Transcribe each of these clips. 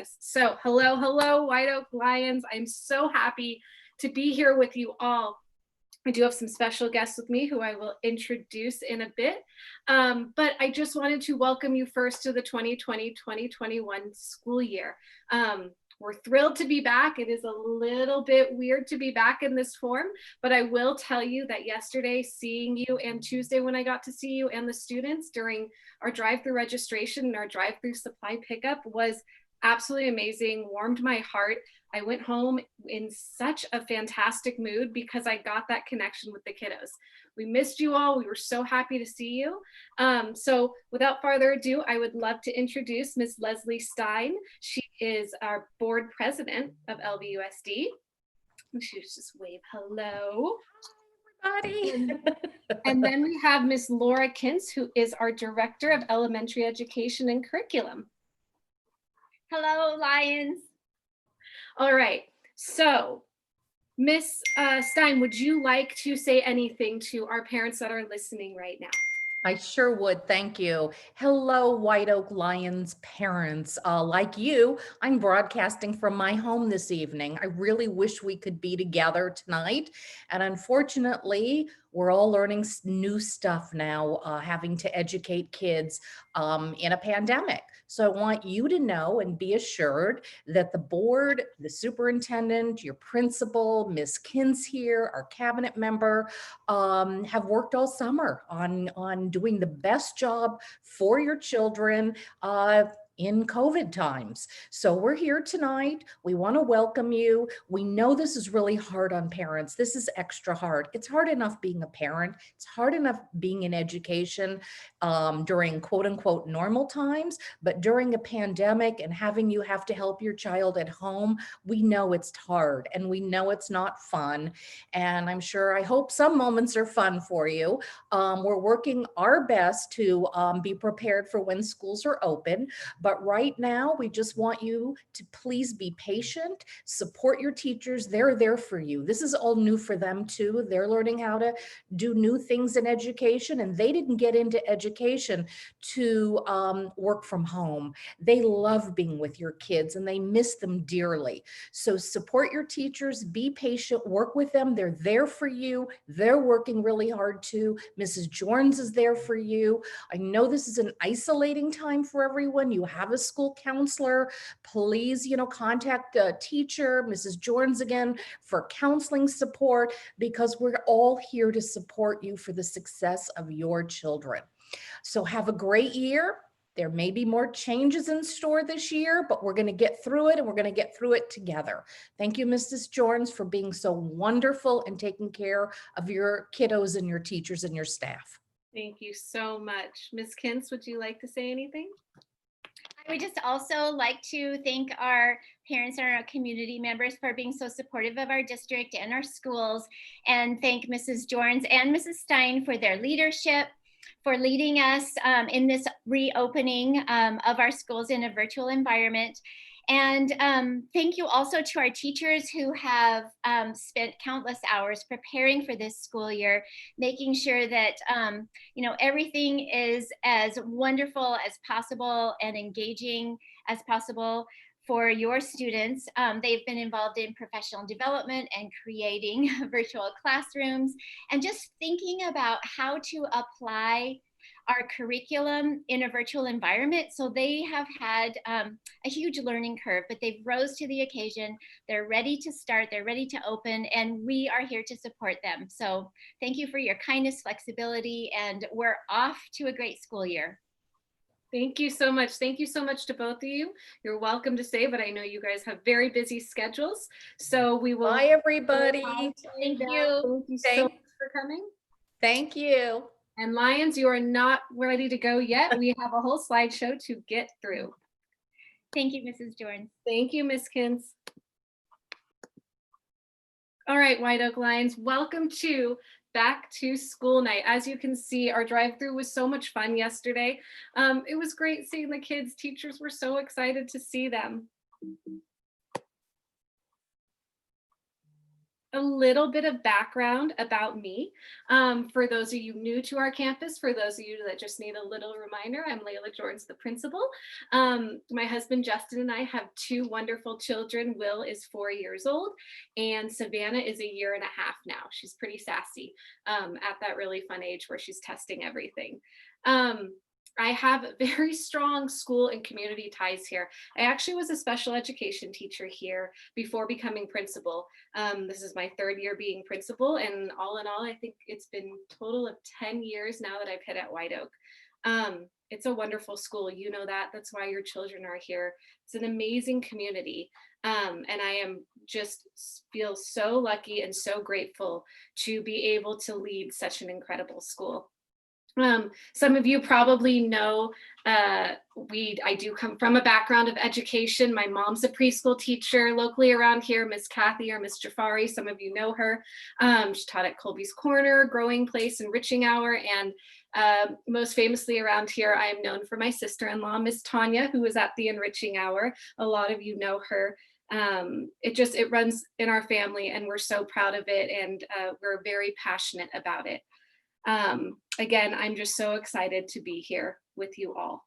So hello, White Oak Lions. I'm so happy to be here with you all. I do have some special guests with me who I will introduce in a bit. But I just wanted to welcome you first to the 2020-2021 school year. We're thrilled to be back. It is a little bit weird to be back in this form, but I will tell you that yesterday, seeing you, and Tuesday when I got to see you and the students during our drive-through registration and our drive-through supply pickup was absolutely amazing, warmed my heart. I went home in such a fantastic mood because I got that connection with the kiddos. We missed you all. We were so happy to see you. So without further ado, I would love to introduce Ms. Leslie Stein. She is our board president of LVUSD. She just wave hello. Everybody. And then we have Ms. Laura Kintz, who is our director of elementary education and curriculum. Hello, Lions. All right, so Miss Stein, would you like to say anything to our parents that are listening right now? I sure would. Thank you. Hello, White Oak Lions parents. Like you, I'm broadcasting from my home this evening. I really wish we could be together tonight. And unfortunately, we're all learning new stuff now, having to educate kids in a pandemic. So I want you to know and be assured that the board, the superintendent, your principal, Ms. Kins here, our cabinet member, have worked all summer on doing the best job for your children in COVID times. So we're here tonight. We want to welcome you. We know this is really hard on parents. This is extra hard. It's hard enough being a parent. It's hard enough being in education during quote unquote normal times, but during a pandemic and having you have to help your child at home, we know it's hard and we know it's not fun. And I'm sure, I hope some moments are fun for you. We're working our best to be prepared for when schools are open. But right now, we just want you to please be patient, support your teachers. They're there for you. This is all new for them too. They're learning how to do new things in education, and they didn't get into education to work from home. They love being with your kids and they miss them dearly. So support your teachers, be patient, work with them. They're there for you. They're working really hard too. Mrs. Jorns is there for you. I know this is an isolating time for everyone. You have a school counselor. Please, contact a teacher, Mrs. Jorns again, for counseling support, because we're all here to support you for the success of your children. So have a great year. There may be more changes in store this year, but we're going to get through it and we're going to get through it together. Thank you, Mrs. Jorns, for being so wonderful and taking care of your kiddos and your teachers and your staff. Thank you so much. Ms. Kintz, would you like to say anything? I would just also like to thank our parents and our community members for being so supportive of our district and our schools, and thank Mrs. Jorns and Mrs. Stein for their leadership, for leading us in this reopening of our schools in a virtual environment. And thank you also to our teachers who have spent countless hours preparing for this school year, making sure that everything is as wonderful as possible and engaging as possible for your students. They've been involved in professional development and creating virtual classrooms and just thinking about how to apply our curriculum in a virtual environment. So they have had a huge learning curve, but they've rose to the occasion. They're ready to start, they're ready to open, and we are here to support them. So thank you for your kindness, flexibility, and we're off to a great school year. Thank you so much. Thank you so much to both of you. You're welcome to stay, but I know you guys have very busy schedules. So we will. Bye, everybody. Thank you. Thank you so much for coming. Thank you. And Lions, you are not ready to go yet. We have a whole slideshow to get through. Thank you, Mrs. Jordan. Thank you, Ms. Kins. All right, White Oak Lions, welcome to Back to School Night. As you can see, our drive-through was so much fun yesterday. It was great seeing the kids. Teachers were so excited to see them. a little bit of background about me. For those of you new to our campus, for those of you that just need a little reminder, I'm Layla Jorns, the principal. My husband Justin and I have two wonderful children. Will is 4 years old and Savannah is a year and a half now. She's pretty sassy at that really fun age where she's testing everything. I have very strong school and community ties here. I actually was a special education teacher here before becoming principal. This is my 3rd year being principal, and all in all, I think it's been a total of 10 years now that I've hit at White Oak. It's a wonderful school. You know that. That's why your children are here. It's an amazing community. And I am just feel so lucky and so grateful to be able to lead such an incredible school. Some of you probably know I do come from a background of education. My mom's a preschool teacher locally around here, Miss Kathy or Miss Jafari. Some of you know her. She taught at Colby's Corner, Growing Place, Enriching Hour, and most famously around here, I am known for my sister-in-law, Miss Tanya, who was at the Enriching Hour. A lot of you know her. It runs in our family, and we're so proud of it, and we're very passionate about it. Again, I'm just so excited to be here with you all.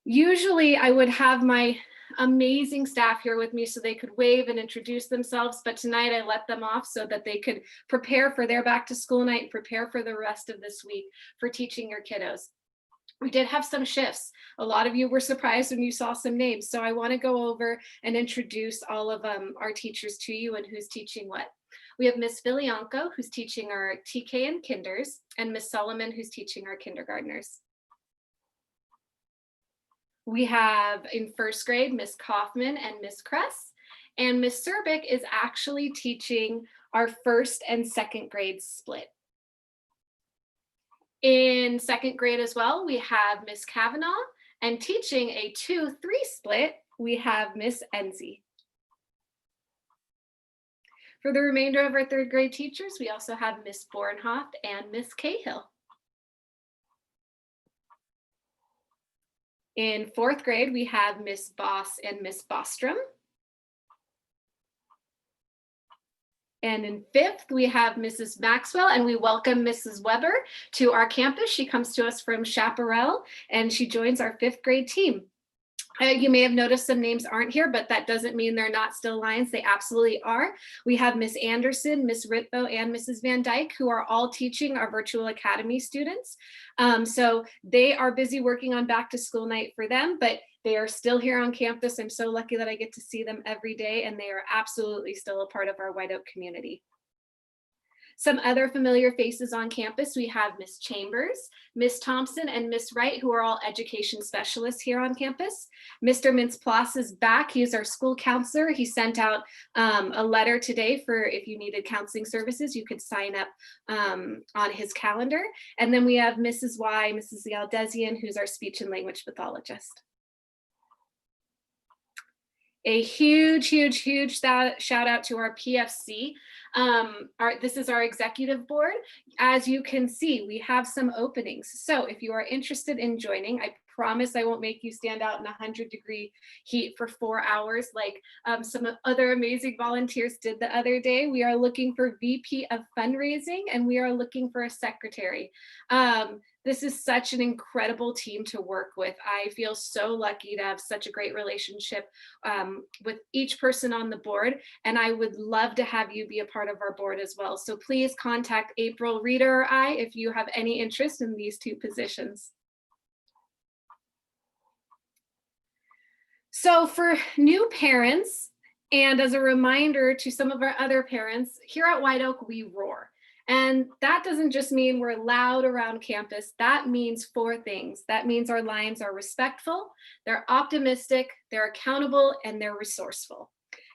Usually I would have my amazing staff here with me so they could wave and introduce themselves, but tonight I let them off so that they could prepare for their back to school night and prepare for the rest of this week for teaching your kiddos. We did have some shifts. A lot of you were surprised when you saw some names, so I want to go over and introduce all of our teachers to you and who's teaching what. We have Miss Filianco, who's teaching our TK and kinders, and Miss Solomon, who's teaching our kindergartners. We have in 1st grade, Miss Kaufman and Miss Kress, and Miss Serbic is actually teaching our 1st and 2nd grade split. In 2nd grade as well, we have Miss Kavanaugh, and teaching a 2-3 split, we have Miss Enzi. For the remainder of our 3rd grade teachers, we also have Miss Bornhoff and Miss Cahill. In 4th grade, we have Miss Boss and Miss Bostrom. And in 5th, we have Mrs. Maxwell, and we welcome Mrs. Weber to our campus. She comes to us from Chaparral, and she joins our 5th grade team. You may have noticed some names aren't here, but that doesn't mean they're not still Lions. They absolutely are. We have Miss Anderson, Miss Ritbo, and Mrs. Van Dyke, who are all teaching our virtual academy students. So they are busy working on back to school night for them, but they are still here on campus. I'm so lucky that I get to see them every day, and they are absolutely still a part of our White Oak community. Some other familiar faces on campus, we have Miss Chambers, Miss Thompson, and Miss Wright, who are all education specialists here on campus. Mr. Mintz-Plas is back. He is our school counselor. He sent out a letter today for if you needed counseling services, you could sign up on his calendar. And then we have Mrs. Y, Mrs. Yaldezian, who's our speech and language pathologist. A huge, huge, huge shout out to our PFC. This is our executive board. As you can see, we have some openings. So if you are interested in joining, I promise I won't make you stand out in 100-degree heat for 4 hours like some other amazing volunteers did the other day. We are looking for VP of fundraising, and we are looking for a secretary. This is such an incredible team to work with. I feel so lucky to have such a great relationship with each person on the board, and I would love to have you be a part of our board as well. So please contact April, Rita, or I if you have any interest in these 2 positions. So for new parents, and as a reminder to some of our other parents, here at White Oak, we roar. And that doesn't just mean we're loud around campus. That means 4 things. That means our Lions are respectful, they're optimistic, they're accountable, and they're resourceful.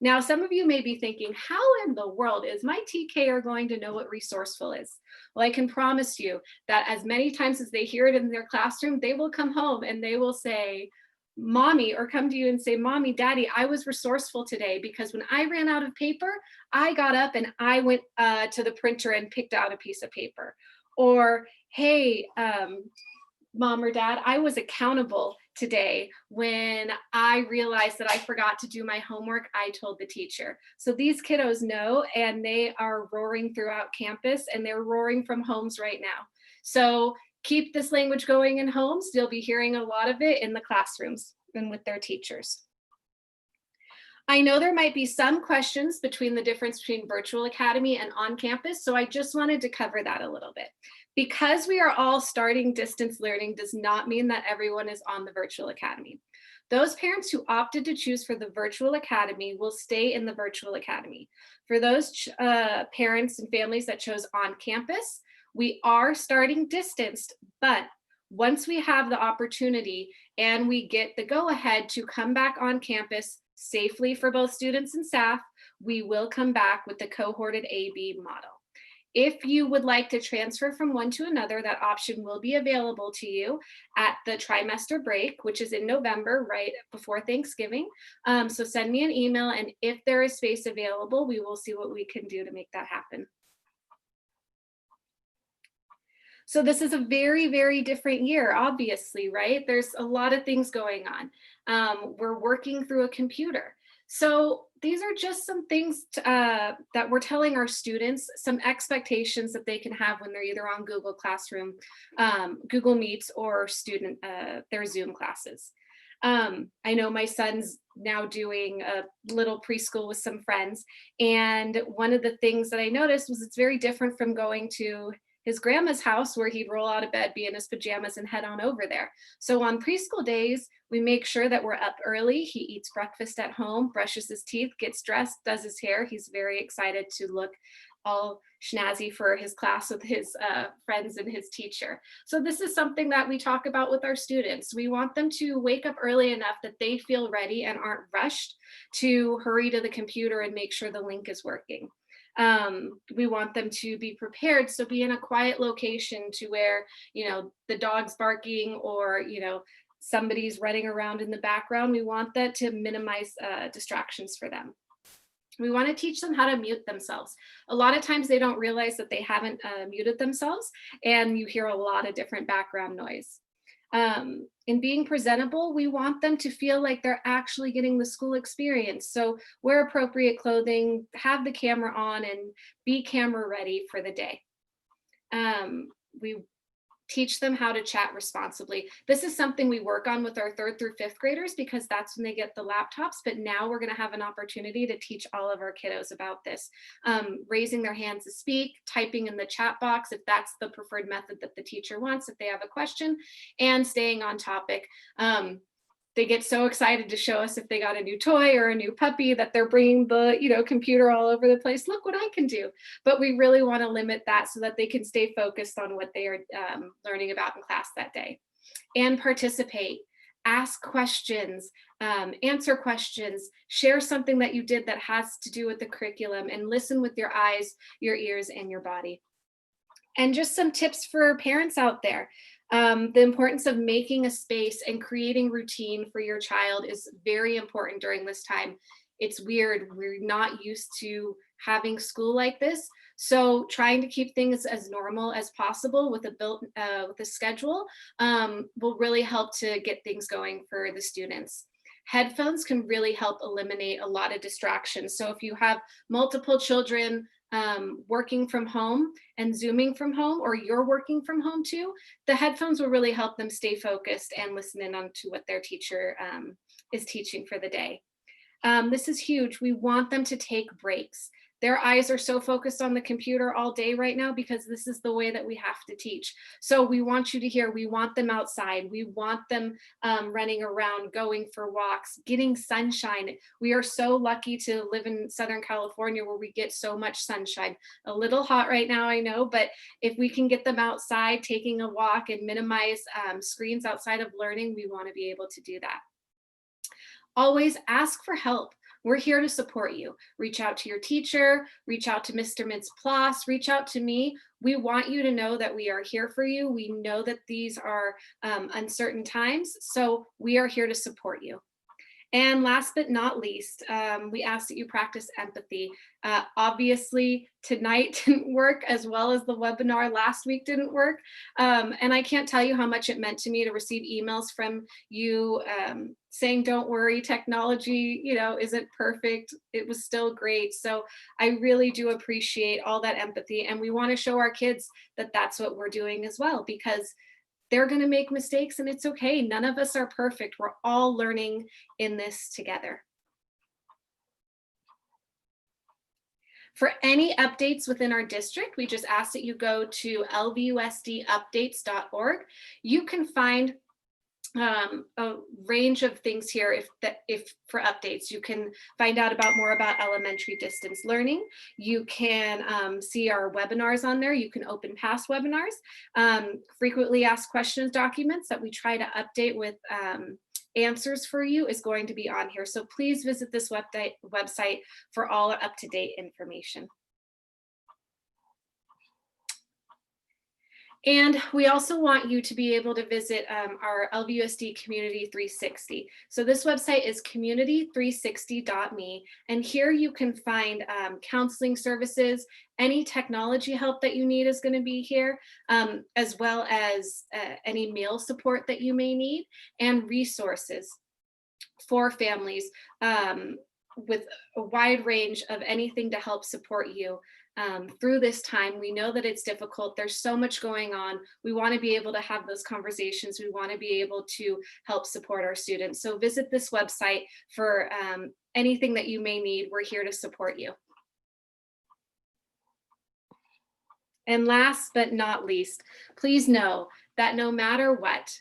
Now, some of you may be thinking, how in the world is my TKer going to know what resourceful is? Well, I can promise you that as many times as they hear it in their classroom, they will come home and they will say, Mommy, or come to you and say, Mommy, Daddy, I was resourceful today because when I ran out of paper, I got up and I went to the printer and picked out a piece of paper. Or, hey, Mom or Dad, I was accountable today when I realized that I forgot to do my homework. I told the teacher. So these kiddos know, and they are roaring throughout campus, and they're roaring from homes right now. So keep this language going in homes. You'll be hearing a lot of it in the classrooms and with their teachers. I know there might be some questions between the difference between virtual academy and on campus, so I just wanted to cover that a little bit. Because we are all starting distance learning does not mean that everyone is on the virtual academy. Those parents who opted to choose for the virtual academy will stay in the virtual academy. For those parents and families that chose on campus, we are starting distanced, but once we have the opportunity and we get the go ahead to come back on campus safely for both students and staff, we will come back with the cohorted A/B model. If you would like to transfer from one to another, that option will be available to you at the trimester break, which is in November, right before Thanksgiving. So send me an email, and if there is space available, we will see what we can do to make that happen. So this is a very, very different year, obviously, right? There's a lot of things going on. We're working through a computer. So these are just some things that we're telling our students, some expectations that they can have when they're either on Google Classroom, Google Meets, or their Zoom classes. I know my son's now doing a little preschool with some friends. And one of the things that I noticed was it's very different from going to his grandma's house where he'd roll out of bed, be in his pajamas, and head on over there. So on preschool days, we make sure that we're up early. He eats breakfast at home, brushes his teeth, gets dressed, does his hair. He's very excited to look all snazzy for his class with his friends and his teacher. So this is something that we talk about with our students. We want them to wake up early enough that they feel ready and aren't rushed to hurry to the computer and make sure the link is working. We want them to be prepared, so be in a quiet location to where, the dog's barking or, somebody's running around in the background. We want that to minimize distractions for them. We want to teach them how to mute themselves. A lot of times they don't realize that they haven't muted themselves, and you hear a lot of different background noise. In being presentable, we want them to feel like they're actually getting the school experience. So wear appropriate clothing, have the camera on, and be camera ready for the day. We teach them how to chat responsibly. This is something we work on with our 3rd through 5th graders because that's when they get the laptops, but now we're going to have an opportunity to teach all of our kiddos about this. Raising their hands to speak, typing in the chat box if that's the preferred method that the teacher wants, if they have a question, and staying on topic. They get so excited to show us if they got a new toy or a new puppy that they're bringing the computer all over the place. Look what I can do. But we really want to limit that so that they can stay focused on what they are learning about in class that day. And participate, ask questions, answer questions, share something that you did that has to do with the curriculum, and listen with your eyes, your ears, and your body. And just some tips for parents out there. The importance of making a space and creating routine for your child is very important during this time. It's weird. We're not used to having school like this. So trying to keep things as normal as possible with a schedule will really help to get things going for the students. Headphones can really help eliminate a lot of distractions. So if you have multiple children working from home and Zooming from home, or you're working from home too, the headphones will really help them stay focused and listen in on to what their teacher is teaching for the day. This is huge. We want them to take breaks. Their eyes are so focused on the computer all day right now because this is the way that we have to teach. So we want you to hear, we want them outside. We want them running around, going for walks, getting sunshine. We are so lucky to live in Southern California where we get so much sunshine. A little hot right now, I know, but if we can get them outside, taking a walk and minimize screens outside of learning, we want to be able to do that. Always ask for help. We're here to support you. Reach out to your teacher, reach out to Mr. Mintz-Plasse, reach out to me. We want you to know that we are here for you. We know that these are uncertain times, so we are here to support you. And last but not least, we ask that you practice empathy. Obviously, tonight didn't work as well as the webinar last week didn't work. And I can't tell you how much it meant to me to receive emails from you saying, don't worry, technology, isn't perfect. It was still great. So I really do appreciate all that empathy. And we want to show our kids that that's what we're doing as well, because they're going to make mistakes and it's okay. None of us are perfect. We're all learning in this together. For any updates within our district, we just ask that you go to lvusdupdates.org. You can find a range of things here. If for updates, you can find out more about elementary distance learning. You can see our webinars on there. You can open past webinars, frequently asked questions documents that we try to update with answers for you is going to be on here. So please visit this website for all up-to-date information. And we also want you to be able to visit our LVUSD Community 360. So this website is community360.me. And here you can find counseling services, any technology help that you need is going to be here, as well as any meal support that you may need, and resources for families with a wide range of anything to help support you through this time. We know that it's difficult. There's so much going on. We want to be able to have those conversations. We want to be able to help support our students. So visit this website for anything that you may need. We're here to support you. And last but not least, please know that no matter what,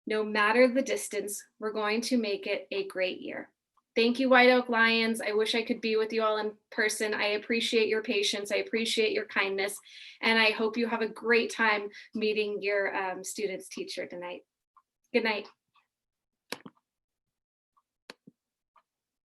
no matter the distance, we're going to make it a great year. Thank you, White Oak Lions. I wish I could be with you all in person. I appreciate your patience. I appreciate your kindness. And I hope you have a great time meeting your student's teacher tonight. Good night.